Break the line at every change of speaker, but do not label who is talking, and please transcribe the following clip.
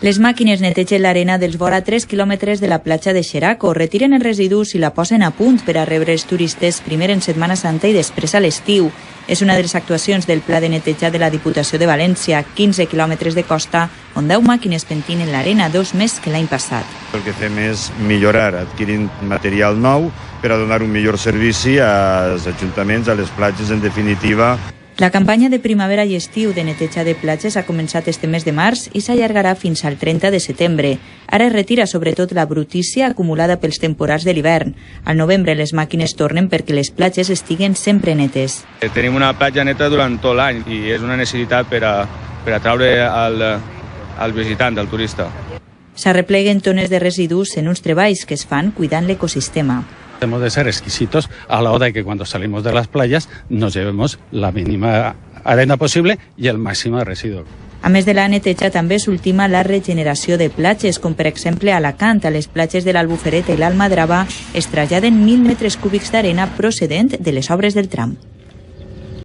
Les màquines netegen l'arena dels vora 3 quilòmetres de la platja de Xeraco, retiren els residus i la posen a punt per a rebre els turistes primer en Setmana Santa i després a l'estiu. És una de les actuacions del pla de netejar de la Diputació de València, 15 quilòmetres de costa, on 10 màquines pentinen l'arena, 2 més que l'any passat.
El que fem és millorar, adquirint material nou per a donar un millor servici als ajuntaments, a les platges, en definitiva.
La campanya de primavera i estiu de netejar de platges ha començat este mes de març i s'allargarà fins al 30 de setembre. Ara es retira sobretot la brutícia acumulada pels temporals de l'hivern. Al novembre les màquines tornen perquè les platges estiguen sempre netes.
Tenim una platja neta durant tot l'any i és una necessitat per a atraure al visitant, al turista.
S'arrepleguen tones de residus en uns treballs que es fan cuidant l'ecosistema.
Hemos de ser exquisitos a la hora de que cuando salimos de las playas nos llevemos la mínima arena posible y el máximo de residuos.
A més de la neteja, també s'ultima la regeneració de platges, com per exemple a Alacant, a les platges de l'Albufereta i l'Almadrava es traslladen 1.000 metres cúbics d'arena procedent de les obres del tram.